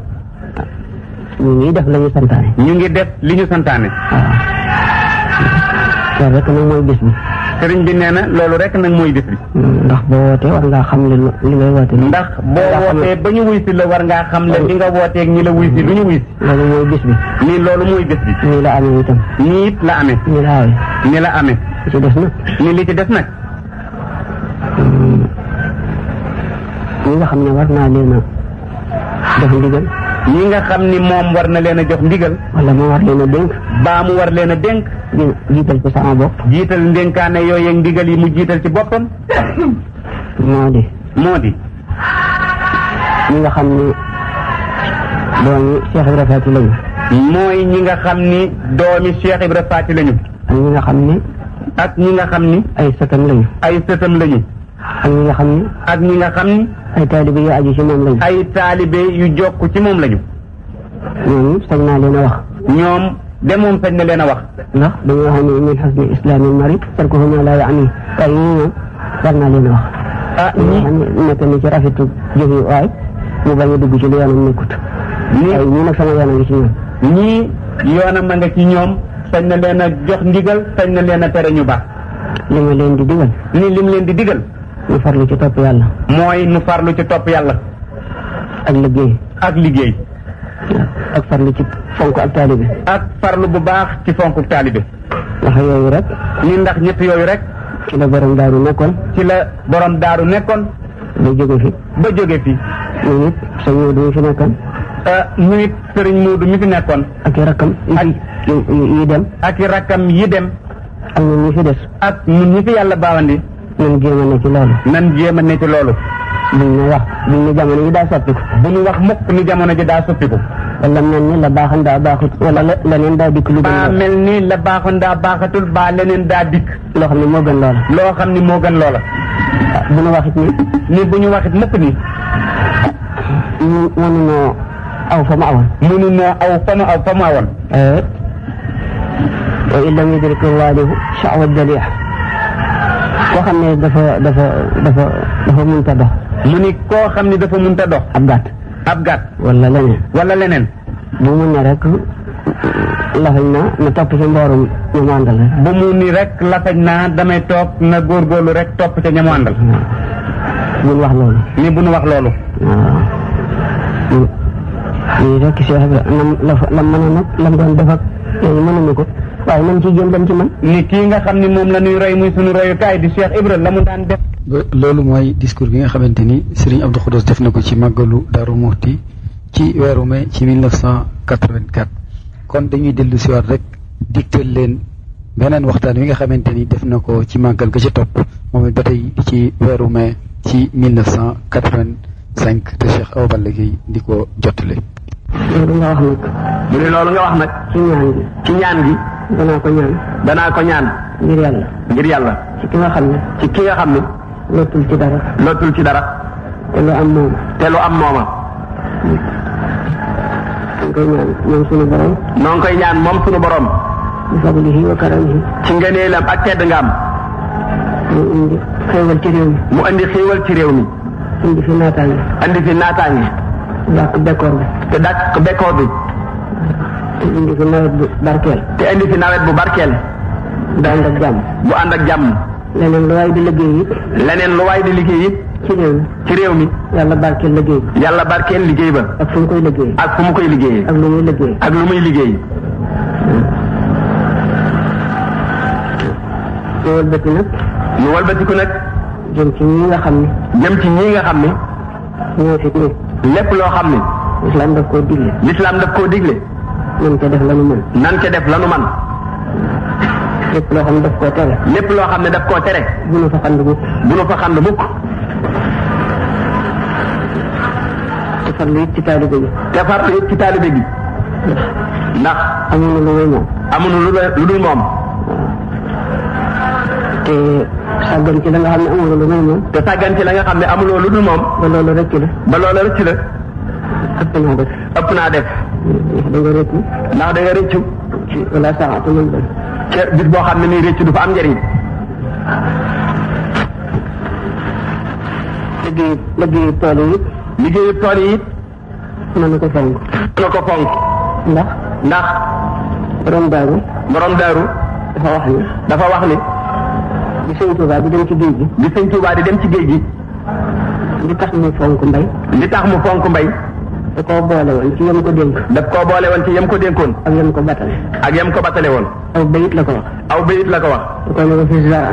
ñu ngi def la ñu santaane. ñu ngi def li ñu santaane. waaw loolu rek nag mooy bis bi. sëriñ bi nee na loolu rek nag mooy bis bi. ndax boo wootee war ngaa xam li ngay woote. ndax boo wootee ba ñu wuy si la war ngaa xam le li nga wooteeg ñi la wuy si lu ñu wuy si. loolu mooy bis bi. loolu mooy bis bi. nii la amee itam. nii it la amee. ni la amee. li ci des nag. li ci des nag. ñi nga xam ne war naa leen a jox ndigal. ñi nga xam ni moom war na leen a jox ndigal. wala mu war leen a dénk. baa mu war leen a dénk. jiital ci sama bopp. jiital ndénkaane yooyu ak ndigal yi mu jiital ci boppam. moo di ñi nga xam ni doomi Cheikh Ibra Faty lañu. mooy ñi nga xam ni doomi Cheikh Ibra Faty lañu. ak ñi nga xam ni. ak ñi nga xam ni. ay sëtam lañu. ay sëtam lañu. ak ñi nga xam ni. ak ñi nga xam ni. ay taalibe yu aju ci moom lañu. ay taalibe yu jokk ci moom lañu. ñoom sañ naa leen a wax. ñoom de moom sañ na leen a wax. ndax dañoo xam ne min xusni islaamil mari tarkuhu ma laa yaani waaye ñii ñoom war naa leen a wax. ñii xam ne nekk na ci rafetu jëf yi waaye mu bañ a dugg ci lu yoonam nekkut. waaye ñii nag sama yoon a ngi ci ñoom. ñii yoonam a nga ci ñoom sañ na leen a jox ndigal sañ na leen a tere ñu baax. li ma leen di digal. ni lim leen di digal. nu farlu ci topp yàlla. mooy nu farlu ci topp yàlla. ak liggéey. ak liggéey. ak farlu ci fonk ak taalibe. ak farlu bu baax ci fonk taalibe. ndax yooyu rek. ni ndax ñett yooyu rek. ci la borom daaru nekkoon. ci la borom daaru nekkoon. ba jóge fi. ba jóge fi. ñu nit sëñ Moodu mi fi nekkoon. ñu nit sëriñ Moodu mi fi nekkoon. ak i rakkam. yi dem. ak i rakkam yi dem. ak ñun ñi fi des. ak ñun ñi fi yàlla baawandi. nan jéem a ne ci loolu. nan jéem a ne ci loolu. buñ ne wax buñ ne jamono ji daa soppiku. bu ñu wax mukk ni jamono ji daa soppiku. wala mel ni la baaxoon daa baaxut wala leneen daa dikk lu gën baa mel ni la baaxoon daa baaxatul baa leneen daa dikk. loo xam ne moo gën loola. loo xam ni moo gën loola. bu ñu waxit ni bu ñu waxit mukk ni. mënuñoo aw fa mu awoon. mënuñoo aw fa mu awoon. wa in lam yudrik waalihu sha'wa dalih koo xam ne dafa mënta dox. mu ni koo xam ne dafa mënta dox. ab gàtt. wala leneen. bu mu ne rek lafañ na topp ci mboorum ñu mu àndal rek. bu mu ni rek lafañ naa damay toog na góorgóorlu rek topp ca ña mu àndal. buñ wax loolu. ni bu nu wax loolu. waaw. lii rek Cheikh Ibra lam mën a nag lam doon def ak yooyu mënuñu ko waaye nañ ciy jëm dem ci man. ni kii nga xam ni moom la ñuy roy muy sunu royukaay di Cheikh Ibra la mu daan def. loolu mooy discours bi nga xamante ni Serigne Abdou Khoudoss def na ko ci màggalu Daaru Muxti ci weeru mai ci 1984 kon dañuy dellu si waat rek digtal leen beneen waxtaan wi nga xamante ni def na ko ci màggal ga ca topp moom it ba tey ci weeru mai ci 1985 te Cheikh Awa Balla Gueye di ko jottale. loolu nga wax nag. mu ne loolu nga wax nag. ci ñaan gi. danaa ko ñaan. ngir yàlla. ci ki nga xam ne. lottul ci dara. te lu am mooma. noo ngi koy ñaan moom sunu borom. bi fadlihi wa karamihi. ci ngëneelam ak tedd nga am. mu indi xéewal ci réew mi. indi fi naataange. dàq bekkoor bi. te indi fi nawet bu barkeel. bu ànd ak jàmm. leneen lu waay di liggéey it. ci réew mi. yàlla barkeel liggéey ba. ak fu mu koy liggéey. ak lu muy liggéey. ñu walbatiku nag. jëm ci ñi nga xam ne. ñoo fi ne. lépp loo xam ne. lislaam daf koo digle. nan ca def lanu mën. lépp loo xam ne daf koo tere. bu nu fa xand mukk. te farlu it ci taalibe gi. ndax amuñu lu may moom. lu dul moom. te sàggan ci la nga xam ne amuloo lu may moom. lu dul moom. ba loolu rëcc la. ëpp naa def. ndax da nga rëccu. wala saxaatu man ba. bis boo xam ne nii rëccu du fa am njëriñ. liggéeyu tool yi it. mën na ko fonk. ndax. borom daaru. dafa wax ni. bi sëñ Tuubaa di dem ci géej gi. li tax mu fonk mbay. da koo boole woon ci yem ko dénkoon. ak yem ko batale woon. aw bayit la ko wax. da ko ne wa fi zaa.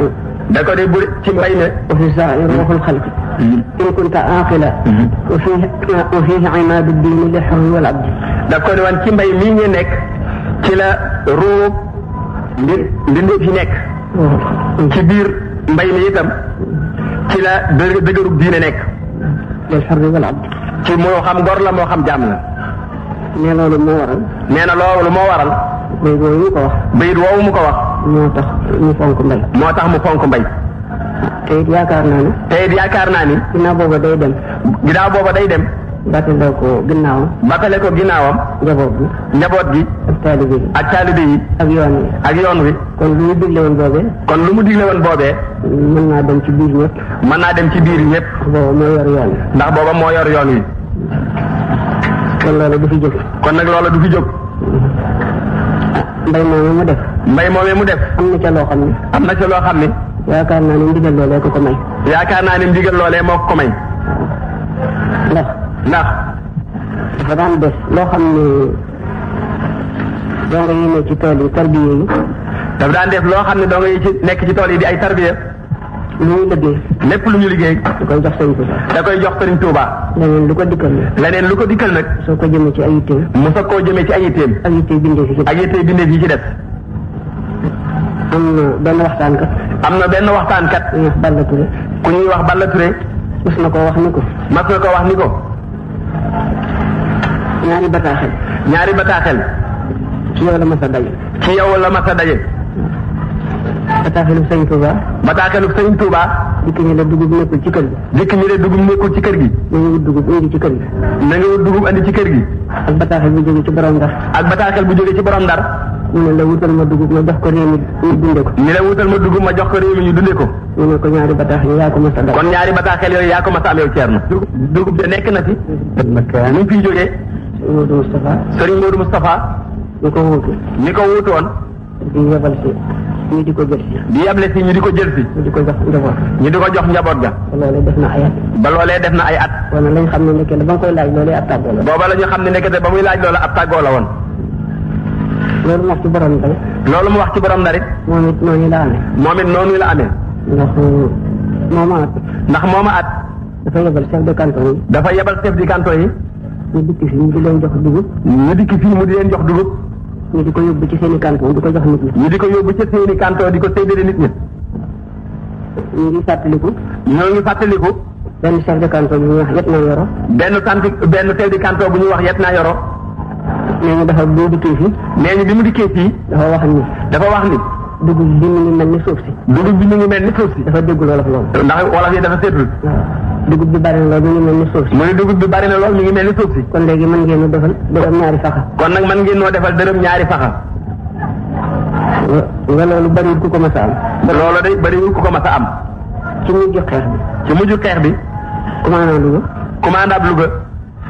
da ko de bu ci mbay ne. wa fi zaa ruuxul xalqi. in kunta aqila. wa fiihi imaadu diini li xurri wal abdi. da ko ne woon ci mbay mii ngeen nekk. ci la ruub mbindeef yi nekk. ci biir mbay mi itam. ci la dëgërug diine nekk. lil xarri wal abd. ci moo xam gor la moo xam jaam la. nee loolu moo waral. nee na loolu moo waral. bayit woowu mu ko wax. bayit woowu mu ko wax. moo tax mu fonk mbay. moo tax mu fonk mbay. te it yaakaar naa ni. te it yaakaar naa ni. ginnaaw booba day dem. ginnaaw booba day dem. battale ko ginnaawam. battale ko ginnaawam. njaboot gi. ak taalibe yi. ak taalibe yi. ak yoon wi. ak yoon wi. kon lu mu digle woon boobee. kon lu mu digle woon boobee. mën naa dem ci biir ñëpp. mën naa dem ci biir ñëpp. booba moo yor yoon wi. ndax booba moo yor yoon wi. kon loolu du fi jóg. kon nag loolu du fi jóg. mbay moomee mu def. mbay moomee mu def. am na ca loo xam ne. am na ca loo xam ne. yaakaar naa ne ndigal loolee ko may. yaakaar naa ne ndigal loolee moo ko may. ndax. dafa daan def loo xam ne doo nga yi ne ci tool yi tarbiya yi. dafa daan def loo xam ne doo nga yi ci nekk ci tool yi di ay tarbiya. lu ñuy liggéey. lépp lu ñu liggéey. da koy jox Sëriñ Tuuba. da koy jox Sëriñ Tuuba. leneen lu ko dikkal nag. leneen lu ko dikkal nag. soo ko jëmee ci ay yitteem. mu soog koo jëmee ci ay yitteem. ak yittey bindeef yi ci def. ak yittey bindeef yi ci def. am na benn waxtaankat. am na benn waxtaankat. ku ñuy wax Balla Touré. ku ñuy wax Balla Touré. mas na ko wax ni ko. mas na ko wax ni ko. ñaari bataaxel. ñaari bataaxel. ci yow la mas a daje. ci yow la mas a daje. bataaxelu Sëriñ Tuuba. bataaxelu Sëriñ Tuuba. dikk ñu ne dugub nekkul ci kër gi. dikk ñu ne dugub nekkul ci kër gi. na nga wut dugub indi ci kër gi. na nga wut dugub indi ci kër gi. ak bataaxel bu jóge ci borom Ndar. ak bataaxel bu jóge ci borom Ndar. ñu ne la wutal ma dugub ma jox ko réew mi ñu dunde ko. ñu ne wutal ma dugub ma jox ko réew mi ñu dunde ko. ñu ne ko ñaari bataaxel yaa ko mas a dal. kon ñaari bataaxel yooyu yaa ko mas a am yow Thierno. dugub de nekk na fi. ni mu fiy jógee. Sëriñ Modou Moustapha. Sëriñ Modou Moustapha. ñu ko wuutu. ñi ko wuutu woon. di yebal si ñu di ko jël si. di yeble si ñu di ko jël si. ñu di ko jox njaboot. ñu di ko jox njaboot ga. ba loolee def na ay at. ba loolee def na ay at. wala lañ xam ne nekkee la ba nga koy laaj loolee ab tàggoo la. booba la ñu xam ne nekkete ba muy laaj loola ab tàggoo la woon. loolu mu wax ci borom Ndar. loolu mu wax ci borom Ndar it. moom it noonu la amee. moom it noonu la amee. ndax mooma at. ndax mooma at. dafa yebal chef de canton yi. dafa yebal chef de canton yi. ñu dikk fii ñu di leen jox dugub. ñu dikk fii mu di leen jox dugub. ñu di ko yóbbu ci seen i canton di ko jox nit ñi. ñu di ko yóbbu ci seen i canton di ko séddale nit ñi. ñu ngi fàttaliku. ñoo ngi fàttaliku. benn chef de canton bu ñuy wax yet naa yoro. benn chef de canton bu ñuy wax yet naa yoro. nee ñu dafa bu dikkee fii. nee ñu bi mu dikkee fii. dafa wax ni. dugub bi mu ngi mel ni suuf si. dugub bi mu ngi mel ni suuf si. dafa déggul wolof loolu. ndax wolof yi dafa seetul. waaw dugub bi bari na lool mi ngi mel ni suuf si. mu ne dugub bi bari na lool mi ngi mel ni suuf si. kon léegi mën ngeen a defal dërëm ñaari faxa. kon nag mën ngeen noo defal dërëm ñaari faxa. nga loolu bariwul ku ko mas a am. loolu day bariwul ku ko mas a am. ci mujj xeex bi. ci mujj xeex bi. commandant Louga. commandant Louga.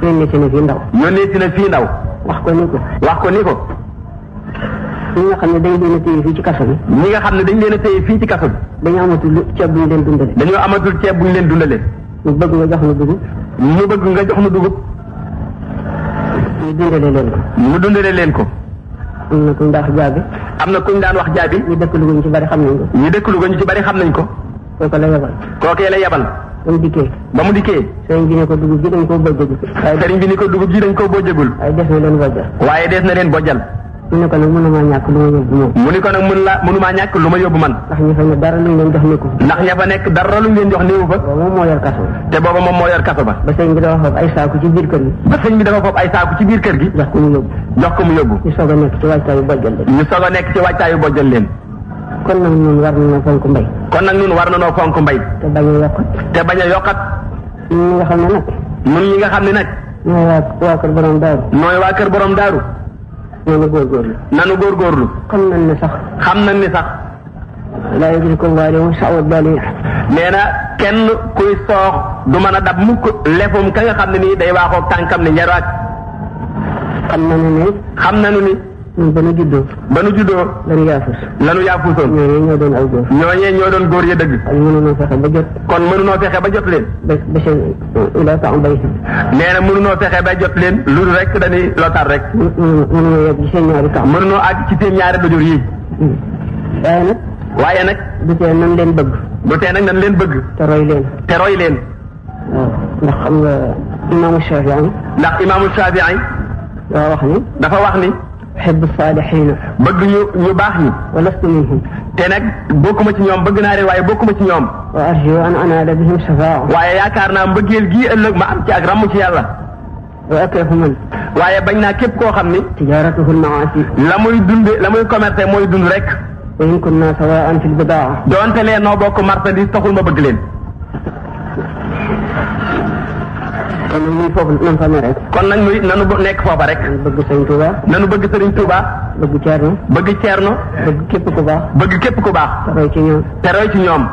yónnee si na fii ndaw. yónnee si na fii ndaw. wax ko ni ko. wax ko ni ko. ñi nga xam ne dañ leen a téye fii ci kaso bi. ñi nga xam ne dañ leen a téye fii ci kaso bi. dañoo amatul ceeb bu ñu leen dundale. dañoo amatul ceeb bu ñu leen dundale. ñu bëgg nga jox nu dugub. ñu bëgg nga jox nu dugub. ñu dundale leen ko. ñu dundale leen ko. am na kuñ daan wax jaabi. am na kuñ daan wax jaabi. ñu dëkk Louga ñu ci bari xam nañ ko. ñu dëkk Louga ñu ci bari xam nañ ko. kooku la yebal. kookee la yebal. ba mu dikkee. sëriñ bi ne ko dugub ji dañ koo bojjagul. sëriñ bi ne ko dugub ji dañ koo bojjagul. waaye des na leen bojjal. waaye des na leen bojjal. mu ne ko nag mënumaa ñàkk lu ma yóbbu moom. mu ne ko nag mënumaa ñàkk lu ma yóbbu man. ndax ña fa ne dara luñ leen jox nekku. ndax ña fa nekk dara luñ leen jox néewu fa. booba moom moo yor kaso ba. te booba moom moo yor kaso ba. ba sëñ bi dafa foofu ay saaku ci biir kër gi. ba sëñ bi dafa foofu ay saaku ci biir kër gi. jox ko mu yóbbu. jox ko mu yóbbu. ñu soog a nekk ci wàccaayu bojjal leen. ñu soog a nekk ci wàccaayu bojjal leen. kon nag ñun war nañoo fonk mbay. kon nag ñun war nañoo fonk mbay. te bañ a yokkat. te bañ a yokkat. ñun ñi nga xam ne nag. ñun ñi nga xam ne nag. ñooy waa kër borom daaru. nooy waa kër borom daaru. nanu góorgóorlu. nanu góorgóorlu. xam nañ ne sax. xam nañ ni sax. laa yudriku l-waalimu sa'wa baali. nee na kenn kuy soox du mën a dab mukk lefum ka nga xam ne nii day waaxoog tànkam ni njaraat. xam nañu ne. xam nañu ni. ñun ba nu juddoo. ba nu juddoo. lanu yaafus. lanu yaafusoon. ñooñee ñoo doon ay góor. ñooñee ñoo doon góor ya dëgg. ak mënunoo fexe ba jot. kon mënunoo fexe ba jot leen. ba seen ila tax mbay si. nee na mënunoo fexe ba jot leen lu rek dañuy lotaar rek. mënunoo yegg ci seen ñaari tax. mënunoo àgg ci seen ñaari dojur yi. waaye nag. waaye nag. du tee nan leen bëgg. du tee nag nan leen bëgg. te roy leen. te roy leen. waaw ndax xam nga imaamu Shaafi'i. ndax imaamu Shaafi'i. dafa wax ni. dafa wax ni. uhibbu saalihiina. bëgg ñu baax ñi. wa lastu minhum. te nag bokkuma ci ñoom bëgg naa leen waaye bokkuma ci ñoom. wa arju an anaala bihim shafaa. waaye yaakaar naa mbëggeel gii ëllëg ma am ci ak ramm ci yàlla. wa akrahu man. waaye bañ naa képp koo xam ni. tijaaratuhu al-maasi. la muy dunde la muy commercer mooy dund rek. wa in kunna sawaa'an fil bidaa. doonte leen noo bokk marchandise taxul ma bëgg leen. kon nag ñun foofu nan fa ne rek. kon nag ñuy nanu nekk foofa rek. bëgg Sëriñ Tuuba. nanu bëgg Sëriñ Tuuba. bëgg Ceerno. bëgg Ceerno. bëgg képp ku baax. bëgg képp ku baax. te roy ci ñoom. te roy ci ñoom.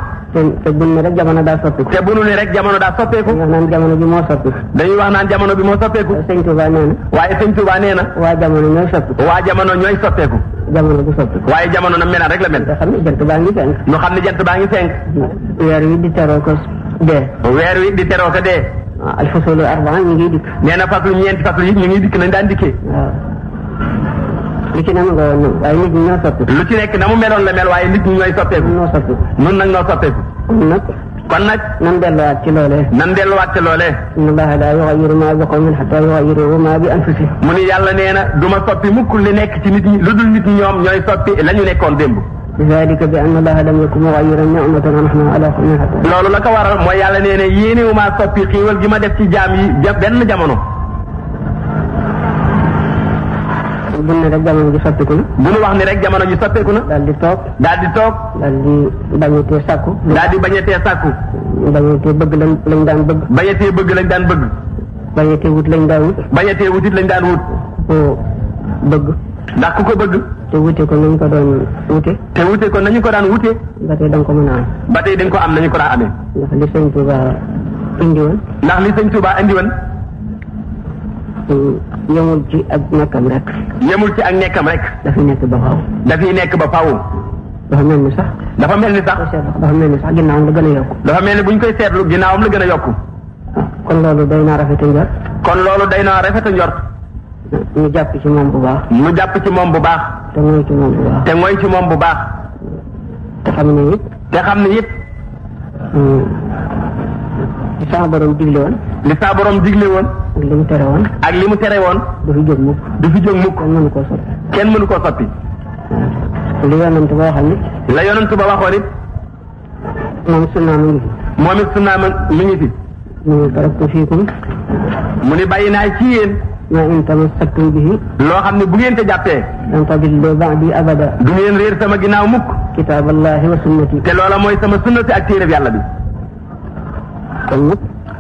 te buñ ne rek jamono daa soppeeku. te bu nu ne rek jamono daa soppeeku. dañuy wax naan jamono bi moo soppeeku. dañuy wax naan jamono bi moo soppeeku. Sëriñ Tuuba nee na. waaye Sëriñ Tuuba nee na. waa jamono ñooy soppeeku. waa jamono ñooy soppeeku. jamono du soppeeku. waaye jamono na mel rek la mel. nga xam ne jant baa ngi fenk. ñu xam ne jant baa ngi fenk. weer wi di teroo ko dee. weer wi di teroo ko dee. waaw alfasulu arbaa ñu ngi dikk. nee na fasul ñeenti fasul yi ñu ngi dikk nañ daan dikkee. waaw lu ci ne mu nga woon noonu waaye nit ñi ñoo soppeeku. lu ci nekk na mu meloon la mel waaye nit ñi ñooy soppeeku. ñoo soppeeku. nun nag ñoo soppeeku. kon nag. nan delluwaat ci loolee. nan delluwaat ci loolee. inna allaha la yughayyiru ma bi qawmin hatta yughayyiru ma bi anfusihim. mu ni yàlla nee na du ma soppi mukk li nekk ci nit ñi lu dul nit ñi ñoom ñooy soppi la ñu nekkoon démb. zalika bi anna allaha lam yakun mughayyiran ni'matan an'amnaha ala qawmin hatta. loolu la ko waral mooy yàlla nee na yéenewu maa soppi xiiwal gi ma def ci jaam yi benn jamono. bu ne rek jamono ji soppeeku na. bu nu wax ni rek jamono ji soppeeku na. daal di toog. daal di toog. daal di bañatee sàkku. daal di bañatee sàkku. bañatee bëgg lañ daan bëgg. bañatee bëgg lañ daan bëgg. bañatee wut lañ daan wut. bañatee wutit lañ daan wut. ko bëgg. ndax ku ko bëgg. te wute ko nañ ko doon wute. te wute ko nañu ko daan wute. ba tey da nga ko mën a am. ba tey dañ ko am nañu ko daan amee. ndax li Sëñ Tuuba indi woon. ndax li Sëñ Tuuba indi woon. yemul ci ak nekkam rek. yemul ci ak nekkam rek. dafay nekk ba faaw. dafay nekk ba faaw. dafa mel ni sax. dafa mel ni sax. dafa mel ni sax ginnaawam la gën a yokku. dafa mel ni bu ñu koy seetlu ginnaawam la gën a yokku. kon loolu day naa rafet a njort. kon loolu day naa rafet a njort. ñu jàpp ci moom bu baax. mu jàpp ci moom bu baax. te mooy ci moom bu baax. te mooy ci moom bu baax. te xam ne it. te xam ne it. li sama borom digle woon. li saa borom digle woon. ak li mu tere woon. ak li mu tere woon. du fi jóg mukk. du fi jóg mukk. kenn mënu koo soppi. kenn mënu koo soppi. li yonent ba waxal ni. la yonent ba waxoon it. moom sunna mu ngi fi. moom it sunna mi ngi fi. ñu taraktu fiikum. mu ni bàyyi naa ci yéen. ma in tamassaktum bihi. loo xam ne bu ngeen te jàppee. lan tadillu ba'di abada. du ngeen réer sama ginnaaw mukk. kitaaballahi wa sunnati. te loola mooy sama sunnati ak téereb yàlla bi.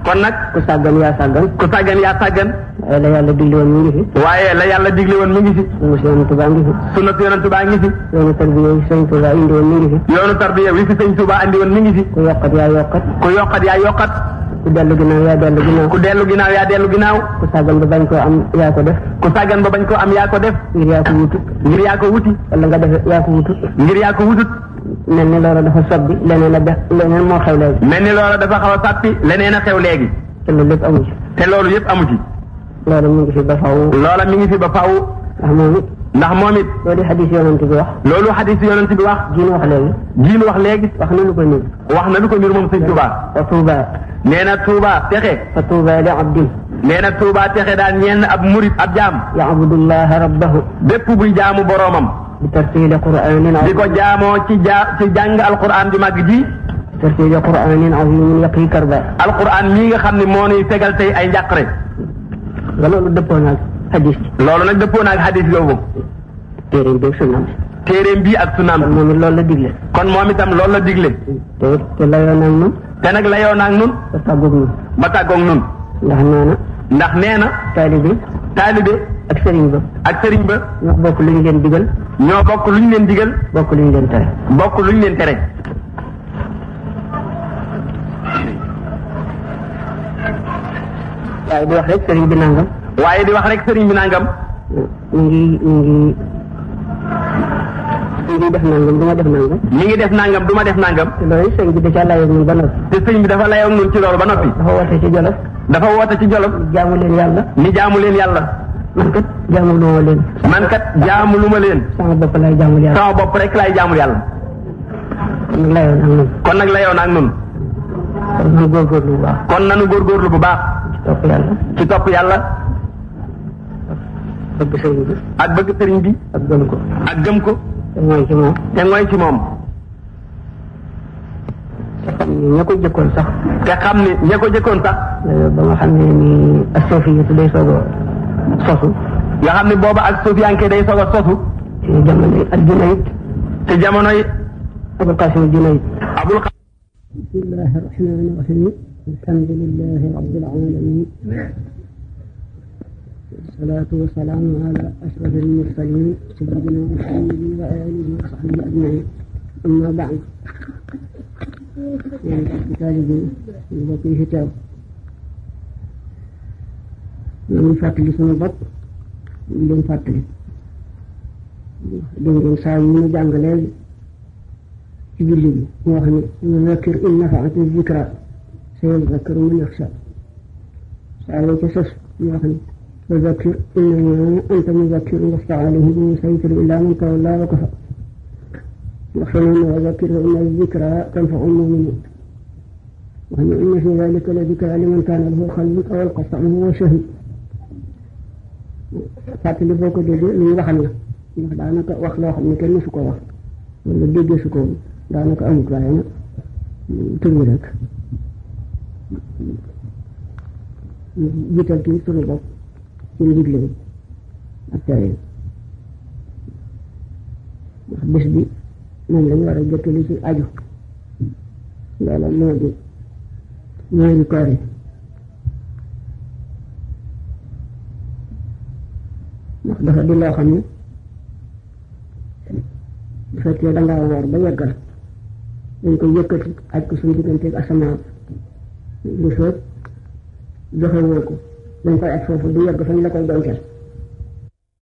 kon nag. ku sàggan yaa sàggan. ku sàggan yaa sàggan. waaye la yàlla digle woon mi ngi fi. waaye la yàlla digle woon mi ngi fi. sunna Yonent baa ngi fi. sunnatu Yonent baa ngi fi. yoonu tarbiya yi Sëñ Tuuba indi woon mi ngi fi. yoonu tarbiya wi fi Sëñ Tuuba andi woon mi ngi fi. ku yokkat yaa yokkat. ku yokkat yaa yokkat. ku dellu ginnaaw yaa dellu ginnaaw. ku dellu ginnaaw yaa dellu ginnaaw. ku sàggan ba bañ koo am yaa ko def. ku sàggan ba bañ koo am yaa ko def. ngir yaa ko wutut. ngir yaa ko wuti. wala nga def yaa ko wutut. ngir yaa ko wutut. mel ni loola dafa sobbi leneen a def leneen moo xew léegi. mel ni loola dafa xaw a sàppi leneen a xew léegi. te loolu lépp amu ci. te loolu yëpp amu ci. loola mi ngi fi ba faaw. loola mi ngi fi ba faaw. ndax moom it. ndax moom it. loolu xadis yonent bi wax. loolu xadis yonent bi wax. jiin wax léegi. jiin wax léegi. wax na lu ko niir. wax na lu ko niir moom Sëñ Tuuba. fa Tuuba. nee na Tuuba texe. fa Tuuba li abdin. nee na Tuuba texe daal ñenn ab murit ab jaam. ya'budullaha rabbahu. bépp buy jaamu boroomam. bi tartiili qur'aanin di ko jaamoo ci jàng alquran ju màgg ji. tartiili qur'aanin aziimin yaqi karba. alquran mii nga xam ne moo nuy fegal tey ay njàqare. ba loolu dëppoo naag hadis. loolu nag dëppoo naag hadis boobu. téeréem bi ak sunnaam. téeréem bii ak sunnaam. kon moom it loolu la digle. kon moom itam loolu la digle. te layoo naag nun. te nag layoo naag nun. ba tàggoog nun. ba tàggoog nun. ndax nee na. taalibe. ak sëriñ ba. ak sëriñ ba. ñoo bokk lu ñu leen digal. ñoo bokk lu ñu leen digal. bokk lu ñu leen tere. bokk lu ñu leen tere. waaye di wax rek sëriñ bi nangam. waaye di wax rek sëriñ bi nangam. mi ngi def nangam du ma def nangam. mi ngi def nangam du ma def nangam. te loolu sëriñ bi da caa layoo ñun ba noppi. te sëriñ bi dafa layoo ñun ci loolu ba noppi. dafa woote ci Jolof. dafa woote ci Jolof. jaamu leen yàlla. ni jaamu leen yàlla. man kat jaamu lu ma leen. man kat jaamu lu ma leen. sama bopp lay jaamul yàlla. sama bopp rek lay jaamul yàlla. kon nag layoo naag nun. kon nag layoo naag nun. kon nanu góorgóorlu bu baax. kon nanu góorgóorlu bu baax. ci topp yàlla. ci topp yàlla. bëgg sëriñ bi ak bëgg sëriñ bi ak gëm ko ak gëm ko te mooy ci moom te mooy ci moom te xam ne ña ko jëkkoon sax te xam ne ña ko jëkkoon sax ba nga xam ne ni ak sofi yi day soog a sosu nga xam ne booba ak suufiyanke day soog a sosu ci jamonoy ak Junayd te jamonoy Abul Qasim Junayd Abul Qasim bismillahi rahmani rahim alhamdulillahi rabbil alamin والصلاة والسلام على أشرف المرسلين سيدنا محمد وآله وصحبه أجمعين أما بعد كتابه التي كتاب من فاتل سنة بط من فاتل دون ساوي جانغلال جلي وهني نذكر إن نفعت الذكرى سيذكر من يخشى سألوا كسس وهني فذكر إنما أنت مذكر لست عليه بمسيطر إلا من تولى وكفى وحنين وذكر إن الذكرى تنفع المؤمنين وأن إن في ذلك لذكرى لمن كان له قلب أو ألقى سمعه وشهد fàttali boo ko déggee lu ñu waxal la ndax daanaka wax loo xam ne kenn mësu ko wax wala déggee su ko daanaka amut waaye nag tur bi rek jiital ci sunu bopp ci ndigle bi ak tere ndax bés bi moom lañu war a jëkkali ci aju loola moo di ñaari koor yi ndax dafa di loo xam ne bu fekkee dangaa woor ba yeggal dañ ko yëkkati aj ko suñu digganteeg asamaan lu soob joxe woo ko dañ koy aj foofu du yegg fañ la koy donkeel